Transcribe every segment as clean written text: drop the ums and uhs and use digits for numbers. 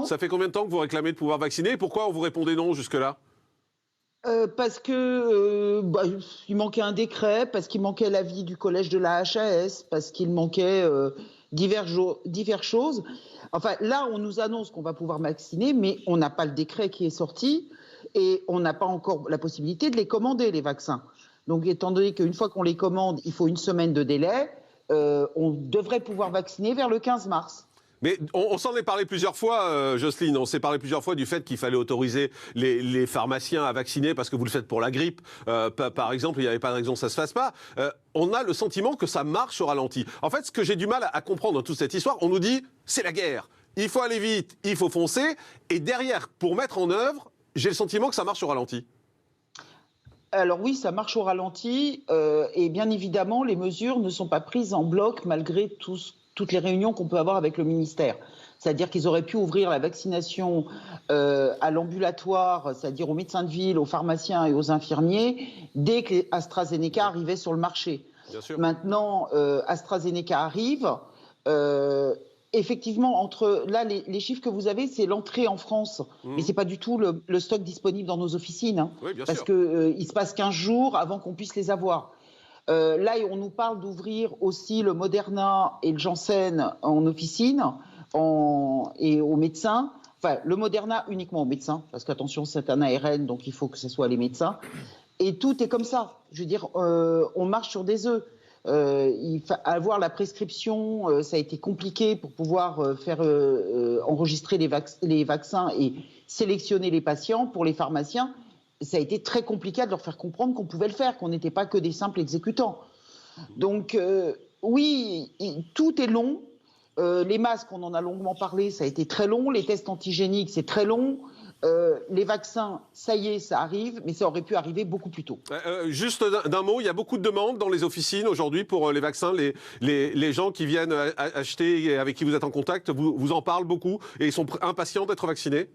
Ça fait combien de temps que vous réclamez de pouvoir vacciner et pourquoi vous répondez non jusque-là? Parce que il manquait un décret, parce qu'il manquait l'avis du collège de la HAS, parce qu'il manquait diverses choses. Enfin, là, on nous annonce qu'on va pouvoir vacciner, mais on n'a pas le décret qui est sorti et on n'a pas encore la possibilité de les commander, les vaccins. Donc, étant donné qu'une fois qu'on les commande, il faut une semaine de délai, on devrait pouvoir vacciner vers le 15 mars. Mais on s'en est parlé plusieurs fois, Jocelyne. On s'est parlé plusieurs fois du fait qu'il fallait autoriser les pharmaciens à vacciner parce que vous le faites pour la grippe. Par exemple, il n'y avait pas de raison que ça ne se fasse pas. On a le sentiment que ça marche au ralenti. En fait, ce que j'ai du mal à comprendre dans toute cette histoire, on nous dit c'est la guerre. Il faut aller vite, il faut foncer. Et derrière, pour mettre en œuvre, j'ai le sentiment que ça marche au ralenti. Alors oui, ça marche au ralenti et bien évidemment, les mesures ne sont pas prises en bloc malgré toutes les réunions qu'on peut avoir avec le ministère. C'est-à-dire qu'ils auraient pu ouvrir la vaccination à l'ambulatoire, c'est-à-dire aux médecins de ville, aux pharmaciens et aux infirmiers, dès que AstraZeneca arrivait sur le marché. Bien sûr. Maintenant, AstraZeneca arrive. Effectivement, entre là, les chiffres que vous avez, c'est l'entrée en France, mais c'est pas du tout le stock disponible dans nos officines, hein, Oui, bien parce sûr. que il se passe 15 jours avant qu'on puisse les avoir. Là, on nous parle d'ouvrir aussi le Moderna et le Janssen en officine et aux médecins. Enfin, le Moderna uniquement aux médecins, parce qu'attention, c'est un ARN, donc il faut que ce soit les médecins. Et tout est comme ça. Je veux dire, on marche sur des œufs. Avoir la prescription, ça a été compliqué pour pouvoir faire enregistrer les vaccins et sélectionner les patients. Pour les pharmaciens, ça a été très compliqué de leur faire comprendre qu'on pouvait le faire, qu'on n'était pas que des simples exécutants. Donc oui, tout est long. Les masques, on en a longuement parlé, ça a été très long. Les tests antigéniques, c'est très long. Les vaccins, ça y est, ça arrive, mais ça aurait pu arriver beaucoup plus tôt. Juste d'un mot, il y a beaucoup de demandes dans les officines aujourd'hui pour les vaccins. Les gens qui viennent acheter et avec qui vous êtes en contact vous en parlent beaucoup et ils sont impatients d'être vaccinés?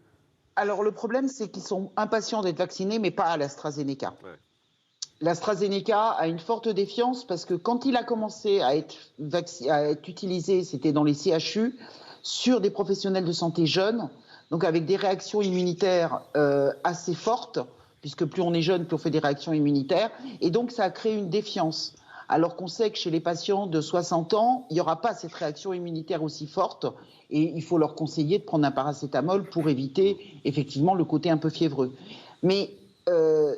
Alors le problème, c'est qu'ils sont impatients d'être vaccinés, mais pas à l'AstraZeneca. Ouais. L'AstraZeneca a une forte défiance parce que quand il a commencé à être utilisé, c'était dans les CHU, sur des professionnels de santé jeunes, donc avec des réactions immunitaires assez fortes, puisque plus on est jeune, plus on fait des réactions immunitaires, et donc ça a créé une défiance. Alors qu'on sait que chez les patients de 60 ans, il n'y aura pas cette réaction immunitaire aussi forte, et il faut leur conseiller de prendre un paracétamol pour éviter effectivement le côté un peu fiévreux. Mais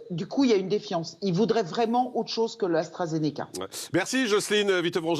du coup, il y a une défiance. Ils voudraient vraiment autre chose que l'AstraZeneca. Ouais. Merci Jocelyne Wittevron.